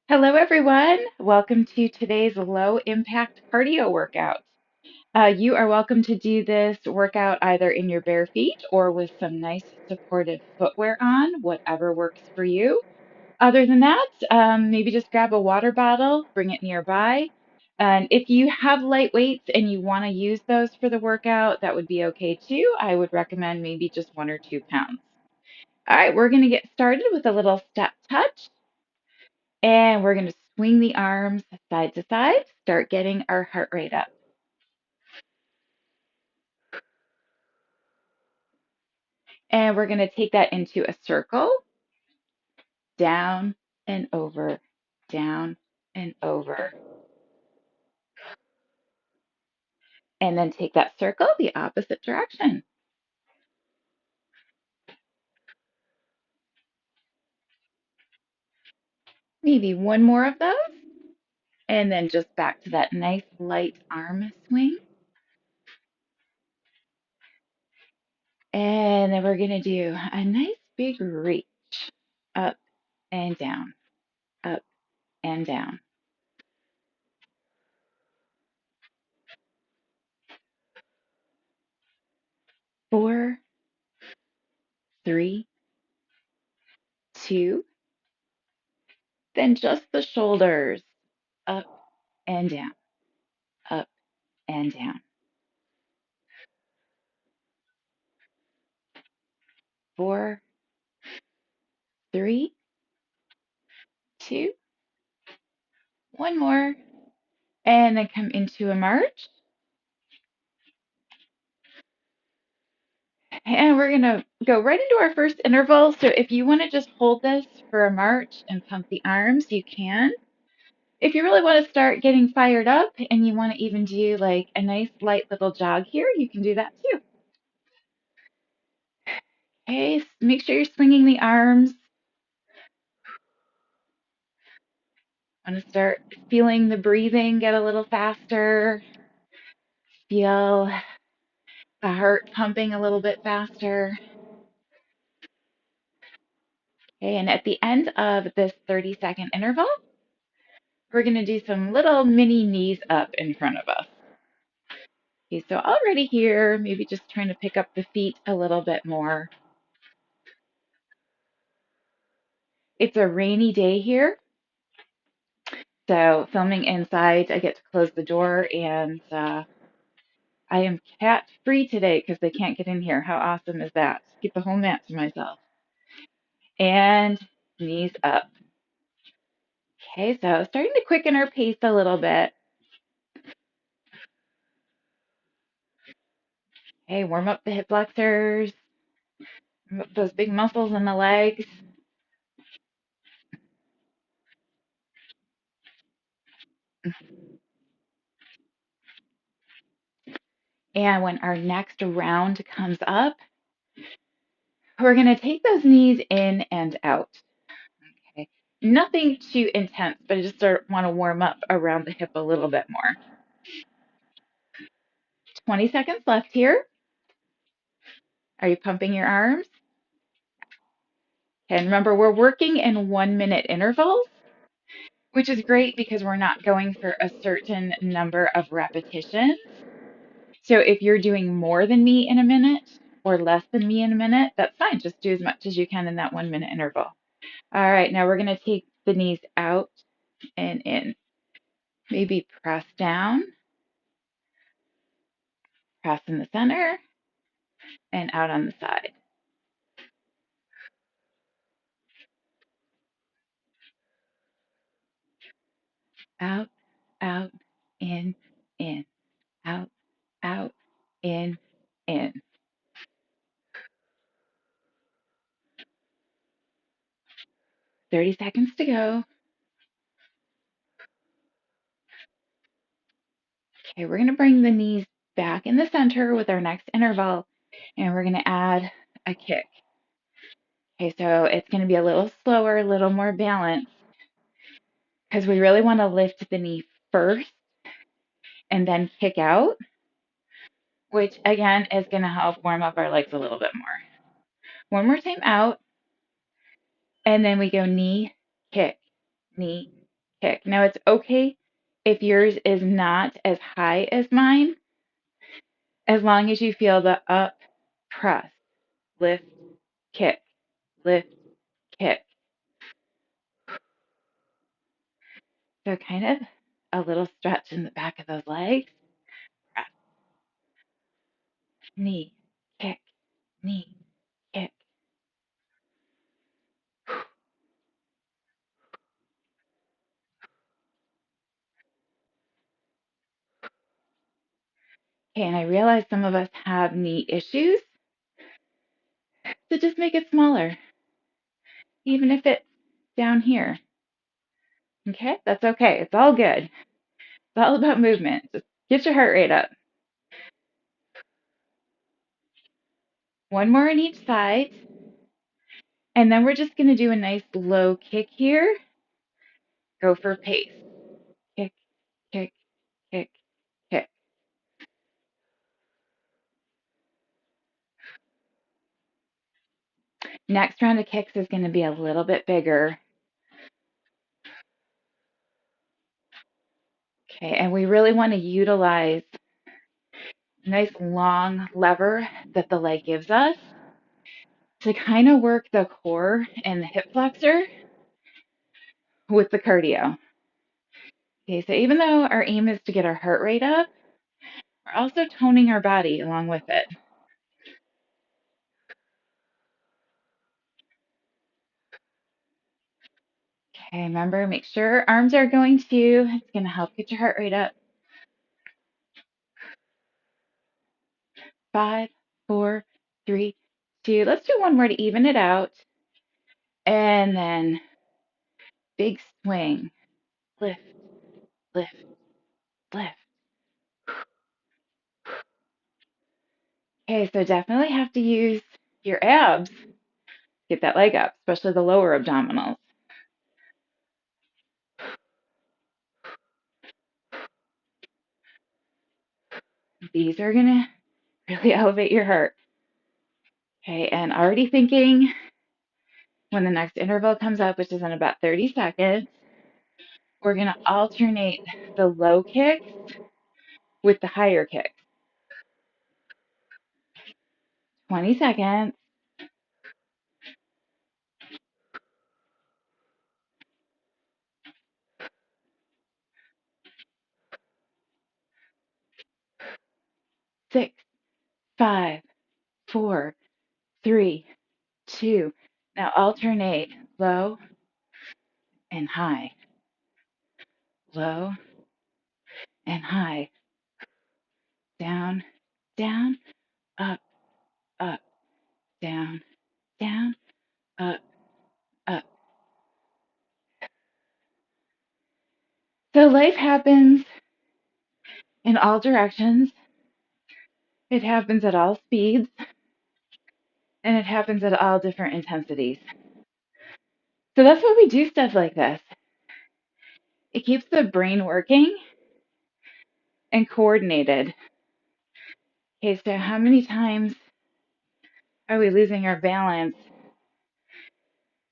Hello, everyone. Welcome to today's low impact cardio workout. You are welcome to do this workout either in your bare feet or with some nice supportive footwear on, whatever works for you. Other than that, maybe just grab a water bottle, bring it nearby. And if you have light weights and you want to use those for the workout, that would be okay too. I would recommend maybe just 1 or 2 pounds. All right, we're going to get started with a little step touch. And we're going to swing the arms side to side, start getting our heart rate up. And we're going to take that into a circle, down and over, down and over. And then take that circle the opposite direction. Maybe one more of those. And then just back to that nice light arm swing. And then we're going to do a nice big reach up and down, up and down. 4, 3, 2, then just the shoulders up and down, up and down. 4, 3, 2, one more, and then come into a march. And we're going to go right into our first interval. So if you want to just hold this for a march and pump the arms, you can. If you really want to start getting fired up and you want to even do like a nice light little jog here, you can do that too. Okay, make sure you're swinging the arms. I want to start feeling the breathing get a little faster. Feel the heart pumping a little bit faster. Okay, and at the end of this 30-second interval, we're going to do some little mini knees up in front of us. Okay, so already here, maybe just trying to pick up the feet a little bit more. It's a rainy day here, so filming inside, I get to close the door, and I am cat free today because they can't get in here. How awesome is that? Keep the whole mat to myself. And knees up. Okay, so starting to quicken our pace a little bit. Okay, warm up the hip flexors, warm up those big muscles in the legs. And when our next round comes up, we're going to take those knees in and out. Okay, nothing too intense, but I just want to warm up around the hip a little bit more. 20 seconds left here. Are you pumping your arms? And remember, we're working in 1-minute intervals, which is great because we're not going for a certain number of repetitions. So if you're doing more than me in a minute or less than me in a minute, that's fine. Just do as much as you can in that 1-minute interval. All right, now we're going to take the knees out and in. Maybe press down, press in the center, and out on the side. Out, out, in, out, out, in, in. 30 seconds to go. Okay, we're going to bring the knees back in the center with our next interval, and we're going to add a kick. Okay, so it's going to be a little slower, a little more balanced, because we really want to lift the knee first and then kick out, which again is going to help warm up our legs a little bit more. One more time out, and then we go knee, kick, knee, kick. Now it's okay if yours is not as high as mine, as long as you feel the up, press, lift, kick, lift, kick. So kind of a little stretch in the back of those legs. Press, knee, kick, knee, kick. Okay, and I realize some of us have knee issues, so just make it smaller, even if it's down here. Okay, that's okay. It's all good. It's all about movement. Just get your heart rate up. One more on each side. And then we're just going to do a nice low kick here. Go for pace. Kick, kick, kick, kick. Next round of kicks is going to be a little bit bigger. Okay, and we really want to utilize a nice long lever that the leg gives us to kind of work the core and the hip flexor with the cardio. Okay, so even though our aim is to get our heart rate up, we're also toning our body along with it. Okay, remember, make sure arms are going too. It's going to help get your heart rate up. 5, 4, 3, 2. Let's do one more to even it out. And then big swing. Lift, lift, lift. Okay, so definitely have to use your abs to get that leg up, especially the lower abdominals. These are going to really elevate your heart. Okay, and already thinking when the next interval comes up, which is in about 30 seconds, we're going to alternate the low kicks with the higher kicks. 20 seconds. 6, 5, 4, 3, 2. Now alternate low and high, low and high, down, down, up, up, down, down, up, up. So life happens in all directions. It happens at all speeds, and it happens at all different intensities. So that's why we do stuff like this. It keeps the brain working and coordinated. Okay, so how many times are we losing our balance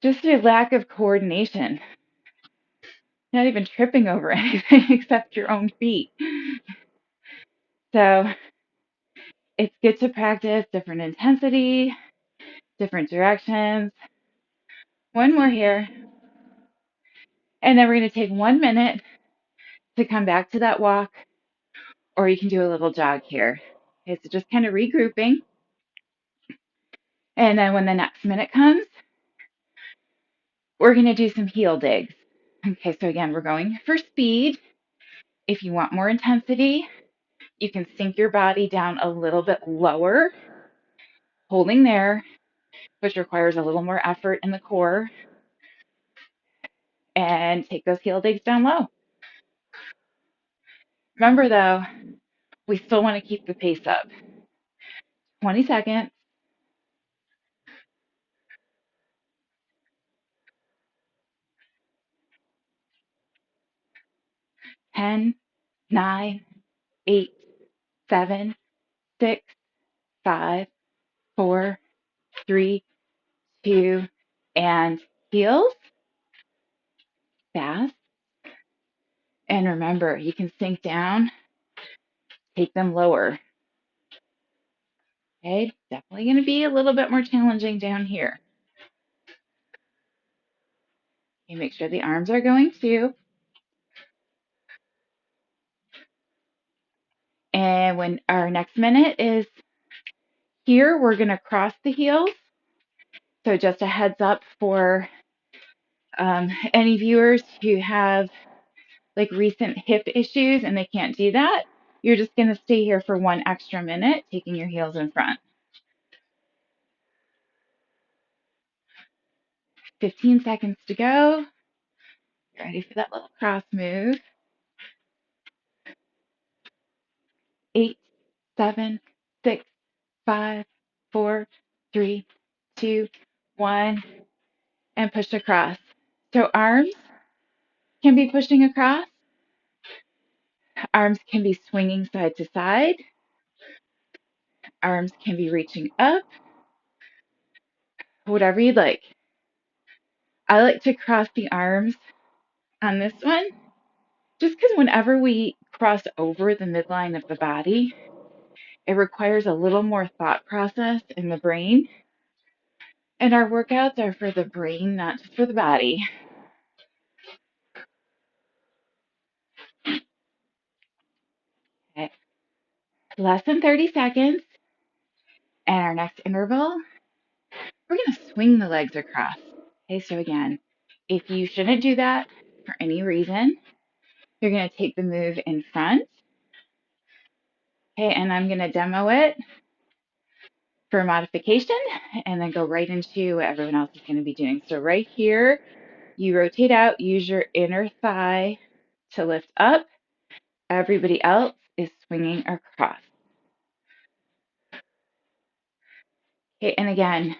just through lack of coordination? Not even tripping over anything except your own feet. So it's good to practice different intensity, different directions. One more here. And then we're going to take 1 minute to come back to that walk, or you can do a little jog here. Okay, so just kind of regrouping. And then when the next minute comes, we're going to do some heel digs. Okay, so again, we're going for speed. If you want more intensity, you can sink your body down a little bit lower, holding there, which requires a little more effort in the core, and take those heel digs down low. Remember though, we still want to keep the pace up. 20 seconds. 10, 9, 8, 7, 6, 5, 4, 3, 2, and heels. Fast. And remember, you can sink down, take them lower. Okay, definitely going to be a little bit more challenging down here. Okay, make sure the arms are going too. And when our next minute is here, we're going to cross the heels. So just a heads up for any viewers who have like recent hip issues and they can't do that. You're just going to stay here for 1 extra minute, taking your heels in front. 15 seconds to go. Ready for that little cross move. 8, 7, 6, 5, 4, 3, 2, 1, and push across. So arms can be pushing across. Arms can be swinging side to side. Arms can be reaching up. Whatever you'd like. I like to cross the arms on this one just because whenever we cross over the midline of the body, it requires a little more thought process in the brain. And our workouts are for the brain, not just for the body. Okay. Less than 30 seconds. And our next interval, we're going to swing the legs across. Okay, so again, if you shouldn't do that for any reason, you're going to take the move in front. Okay, and I'm going to demo it for modification and then go right into what everyone else is going to be doing. So right here, you rotate out, use your inner thigh to lift up. Everybody else is swinging across. Okay, and again,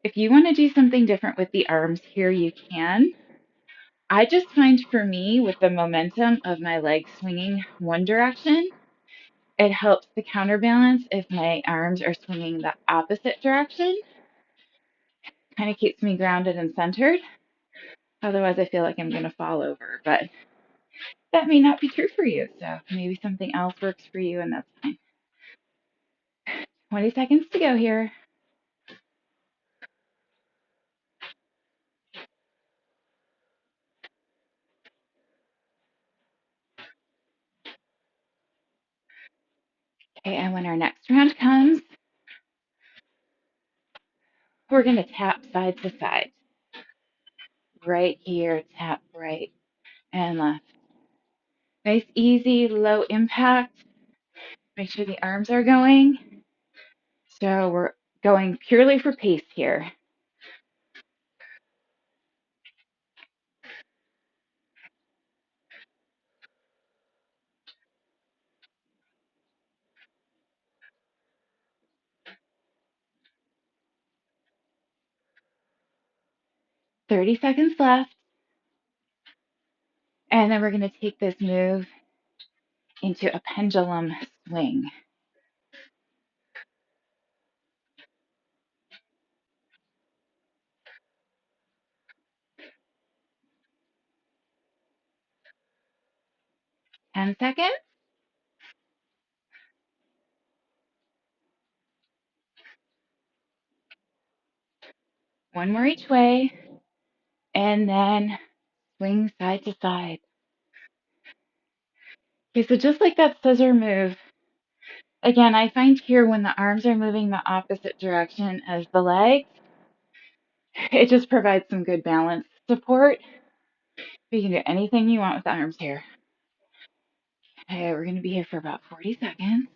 if you want to do something different with the arms here, you can. I just find for me, with the momentum of my legs swinging one direction, it helps the counterbalance if my arms are swinging the opposite direction. Kind of keeps me grounded and centered. Otherwise, I feel like I'm going to fall over. But that may not be true for you. So maybe something else works for you, and that's fine. 20 seconds to go here. Okay, and when our next round comes, we're going to tap side to side. Right here, tap right and left. Nice, easy, low impact. Make sure the arms are going. So we're going purely for pace here. Thirty seconds left. And then we're going to take this move into a pendulum swing. 10 seconds. One more each way. And then swing side to side. Okay, so just like that scissor move, again, I find here when the arms are moving the opposite direction as the legs, it just provides some good balance support. You can do anything you want with the arms here. Okay, we're going to be here for about 40 seconds.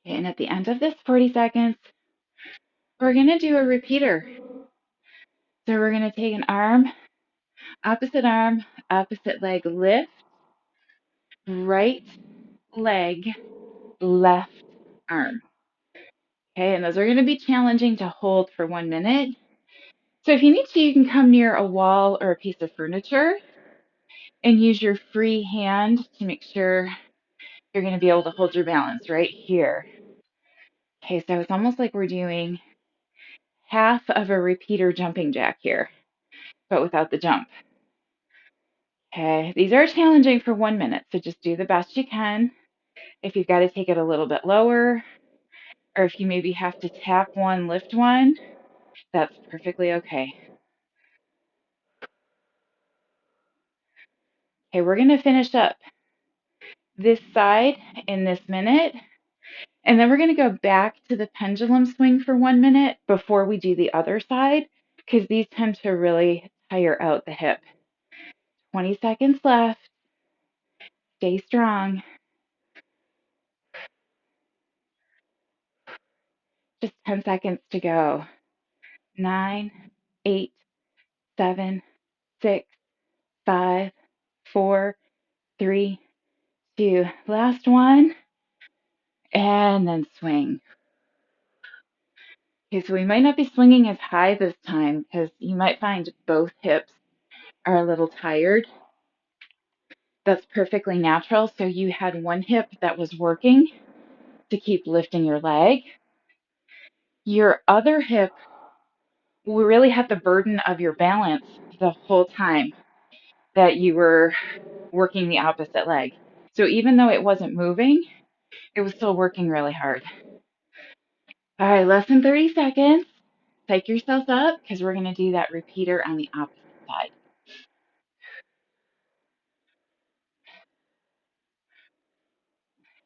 Okay, and at the end of this 40 seconds, we're going to do a repeater. So we're going to take an arm, opposite leg lift, right leg, left arm. Okay, and those are going to be challenging to hold for 1 minute. So if you need to, you can come near a wall or a piece of furniture and use your free hand to make sure you're going to be able to hold your balance right here. Okay, so it's almost like we're doing half of a repeater jumping jack here, but without the jump. Okay, these are challenging for 1 minute, so just do the best you can. If you've got to take it a little bit lower, or if you maybe have to tap one, lift one, that's perfectly okay. Okay, we're going to finish up this side in this minute, and then we're going to go back to the pendulum swing for 1 minute before we do the other side, because these tend to really tire out the hip. 20 seconds left. Stay strong. Just 10 seconds to go. 9, 8, 7, 6, 5, 4, 3, 2. Last one. And then swing. Okay, so we might not be swinging as high this time because you might find both hips are a little tired. That's perfectly natural. So you had one hip that was working to keep lifting your leg. Your other hip will really have the burden of your balance the whole time that you were working the opposite leg. So even though it wasn't moving, it was still working really hard. All right, less than 30 seconds. Psych yourself up because we're going to do that repeater on the opposite side.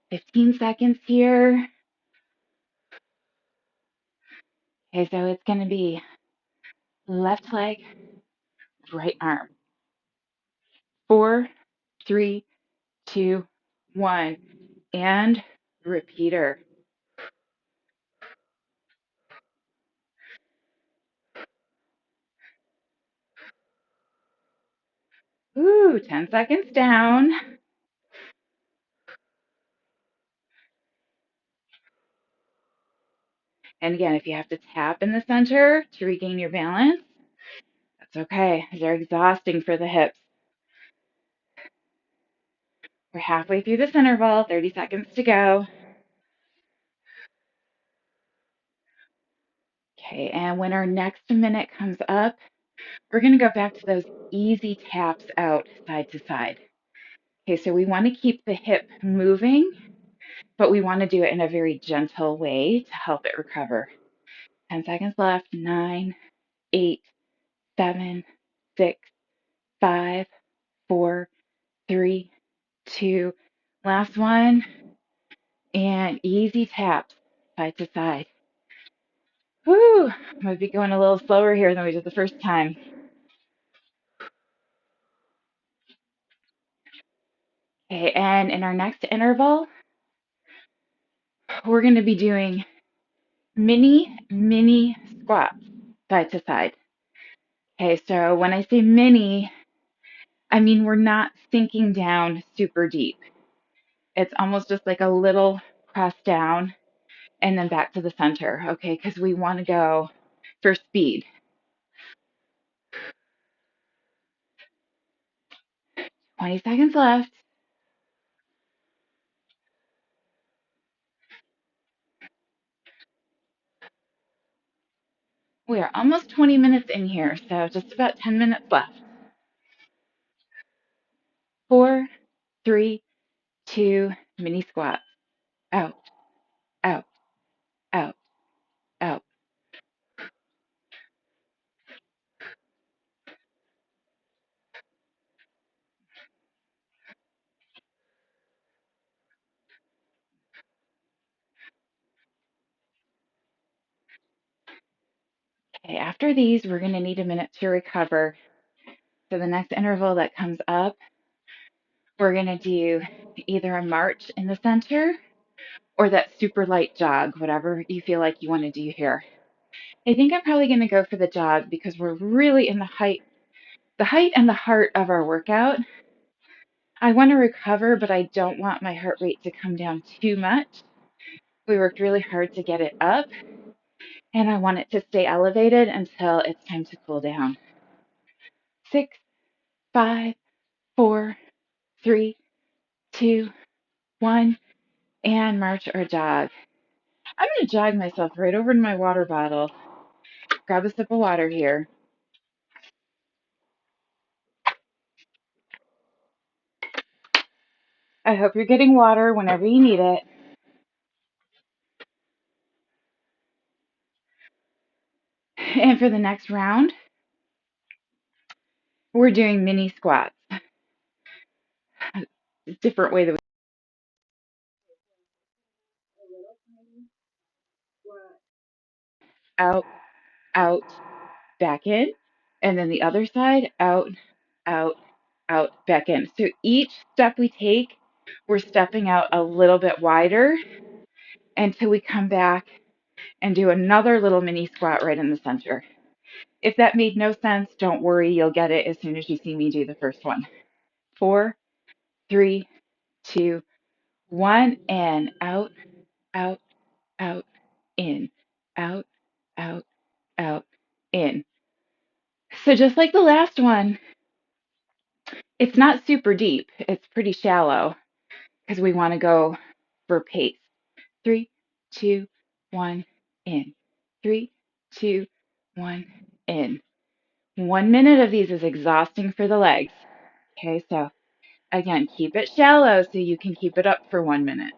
15 seconds here. Okay, so it's going to be left leg, right arm. 4, 3, 2, 1. And repeater. Ooh, 10 seconds down. And again, if you have to tap in the center to regain your balance, that's okay. They're exhausting for the hips. We're halfway through this interval, 30 seconds to go. Okay, and when our next minute comes up, we're going to go back to those easy taps out side to side. Okay, so we want to keep the hip moving, but we want to do it in a very gentle way to help it recover. 10 seconds left. 9, 8, 7, 6, 5, 4, 3, 2. Last one. And easy taps side to side. Whew, might be going a little slower here than we did the first time. Okay, and in our next interval, we're going to be doing mini squats side to side. Okay, so when I say mini, I mean we're not sinking down super deep. It's almost just like a little press down and then back to the center, okay, because we want to go for speed. 20 seconds left. We are almost 20 minutes in here, so just about 10 minutes left. 4, 3, 2, mini squat. Out, out, out, out. Okay, after these, we're going to need a minute to recover. So the next interval that comes up, we're going to do either a march in the center or that super light jog, whatever you feel like you want to do here. I think I'm probably going to go for the jog because we're really in the height and the heart of our workout. I want to recover, but I don't want my heart rate to come down too much. We worked really hard to get it up, and I want it to stay elevated until it's time to cool down. 6, 5, 4, 3, 2, 1, and march or jog. I'm going to jog myself right over to my water bottle. Grab a sip of water here. I hope you're getting water whenever you need it. And for the next round, we're doing mini squats. Different way that we out, out, back in. And then the other side, out, out, out, back in. So each step we take, we're stepping out a little bit wider until we come back and do another little mini squat right in the center. If that made no sense, don't worry, you'll get it as soon as you see me do the first one. 4, 3, 2, 1, and out, out, out, in, out, out, out, in. So just like the last one, it's not super deep. It's pretty shallow because we want to go for pace. 3, 2, 1, in. 3, 2, 1, in. 1 minute of these is exhausting for the legs. Okay, so again, keep it shallow so you can keep it up for 1 minute.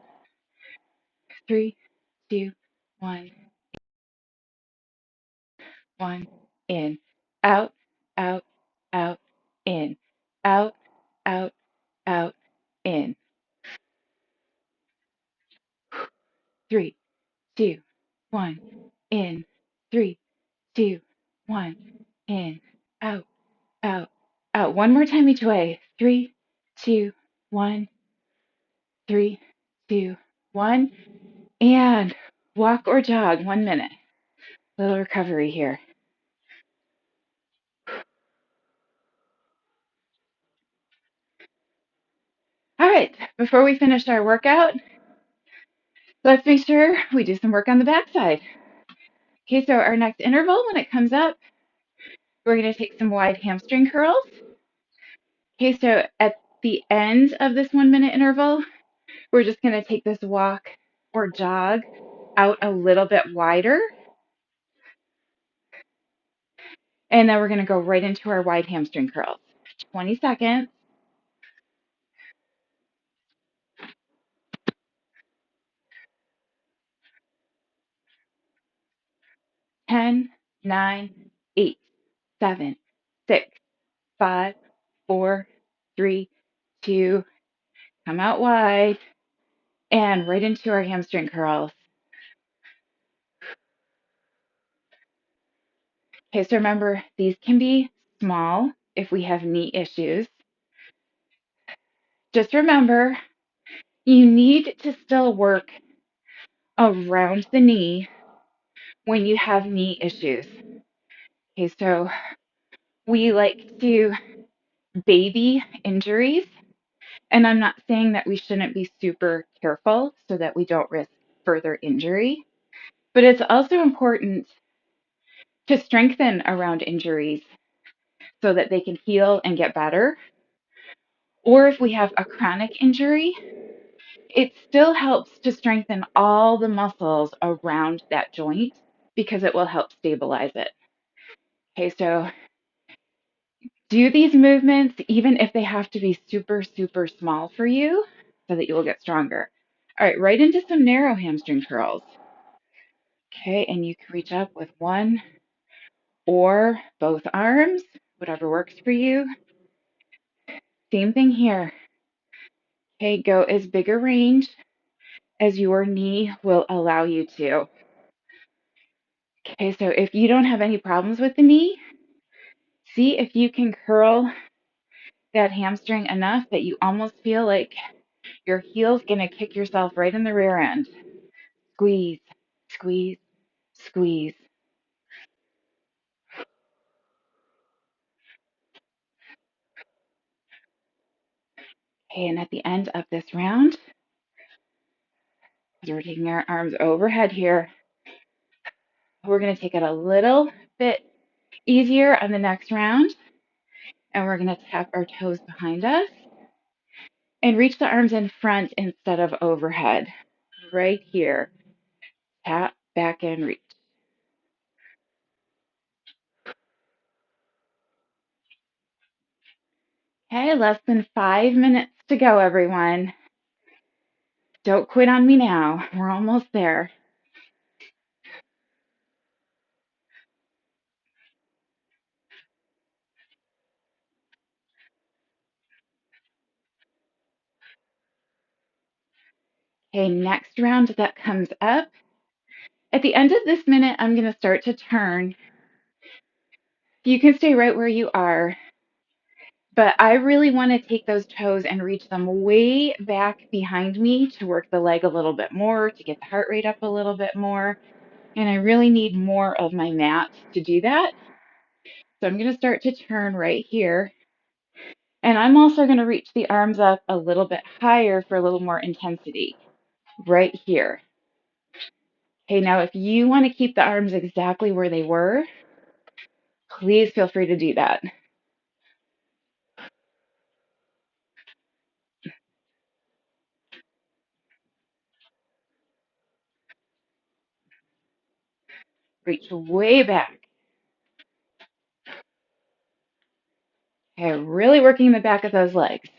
3, 2, 1, 1, in. Out, out, out, in. Out, out, out, in. 3, 2, 1, in. 3, 2, 1, in. Out, out, out. One more time each way. 3, 2, 1, 3, 2, 1. And walk or jog 1 minute. Little recovery here. All right, before we finish our workout, let's make sure we do some work on the backside. Okay, so our next interval, when it comes up, we're going to take some wide hamstring curls. Okay, so at the end of this 1 minute interval, we're just going to take this walk or jog out a little bit wider. And then we're going to go right into our wide hamstring curls. 20 seconds. 10, 9, 8, 7, 6, 5, 4, 3, 2, come out wide, and right into our hamstring curls. Okay, so remember, these can be small if we have knee issues. Just remember, you need to still work around the knee when you have knee issues. Okay, so we like to baby injuries, and I'm not saying that we shouldn't be super careful so that we don't risk further injury, but it's also important to strengthen around injuries so that they can heal and get better. Or if we have a chronic injury, it still helps to strengthen all the muscles around that joint because it will help stabilize it. Okay, so do these movements even if they have to be super, super small for you so that you will get stronger. All right, right into some narrow hamstring curls. Okay, and you can reach up with one or both arms, whatever works for you. Same thing here. Okay, go as big a range as your knee will allow you to. Okay, so if you don't have any problems with the knee, see if you can curl that hamstring enough that you almost feel like your heel's gonna kick yourself right in the rear end. Squeeze, squeeze, squeeze. Okay, and at the end of this round, as we're taking our arms overhead here, we're gonna take it a little bit easier on the next round, and we're gonna tap our toes behind us and reach the arms in front instead of overhead, right here. Tap, back, and reach. Okay, less than 5 minutes to go, everyone. Don't quit on me now. We're almost there. Okay, next round that comes up. At the end of this minute, I'm going to start to turn. You can stay right where you are, but I really want to take those toes and reach them way back behind me to work the leg a little bit more, to get the heart rate up a little bit more. And I really need more of my mat to do that. So I'm going to start to turn right here. And I'm also going to reach the arms up a little bit higher for a little more intensity right here. Okay, now if you want to keep the arms exactly where they were, please feel free to do that. Reach way back. Okay, really working the back of those legs.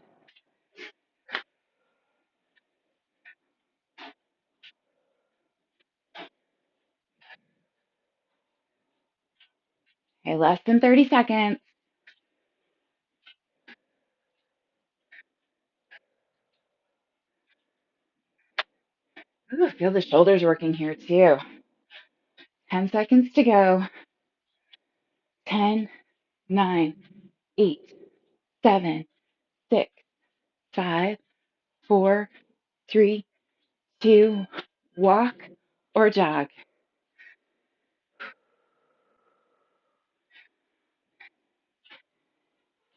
Okay, less than 30 seconds. Ooh, feel the shoulders working here too. 10 seconds to go. 10, 9, 8, 7, 6, 5, 4, 3, 2, walk or jog.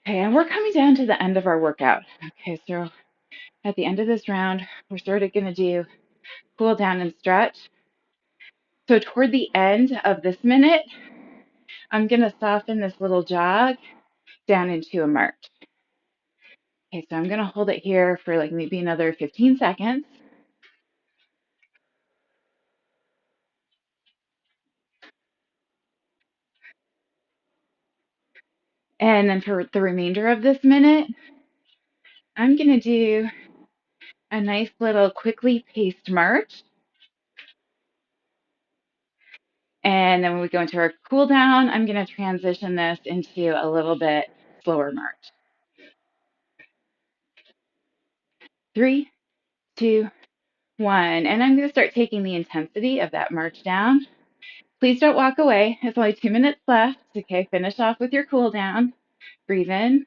Okay, and we're coming down to the end of our workout. Okay, so at the end of this round, we're sort of going to do cool down and stretch. So toward the end of this minute, I'm going to soften this little jog down into a march. Okay, so I'm going to hold it here for like maybe another 15 seconds. And then for the remainder of this minute, I'm going to do a nice little quickly paced march. And then when we go into our cool down, I'm going to transition this into a little bit slower march. 3, 2, 1. And I'm going to start taking the intensity of that march down. Please don't walk away. It's only 2 minutes left. Okay, finish off with your cool down. Breathe in,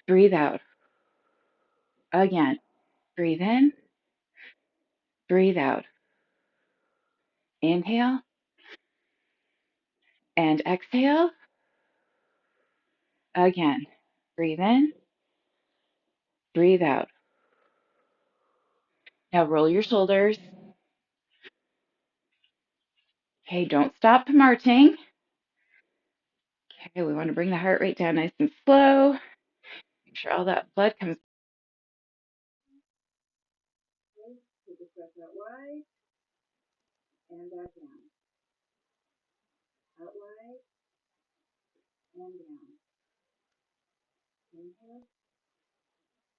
breathe out. Again, breathe in, breathe out. Inhale and exhale. Again, breathe in, breathe out. Now roll your shoulders. Okay, don't stop marching. Okay, we want to bring the heart rate down nice and slow. Make sure all that blood comes. Take a breath out wide and back down. Out wide and down. Inhale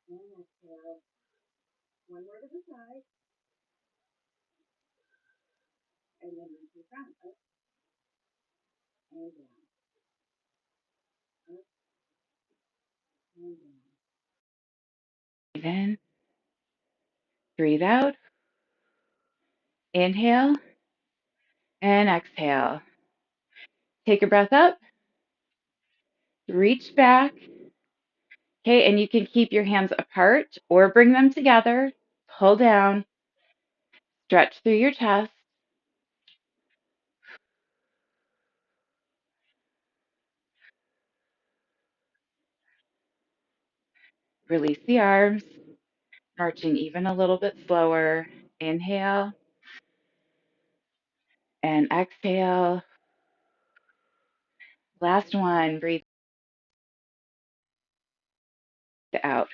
and exhale. One more to the side. And then reach your front up and down. Up and down. Breathe in, breathe out. Inhale and exhale. Take a breath up. Reach back. Okay, and you can keep your hands apart or bring them together. Pull down. Stretch through your chest. Release the arms. Marching even a little bit slower. Inhale and exhale. Last one. Breathe out.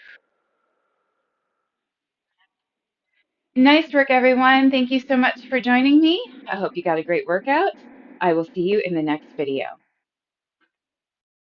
Nice work, everyone. Thank you so much for joining me. I hope you got a great workout. I will see you in the next video.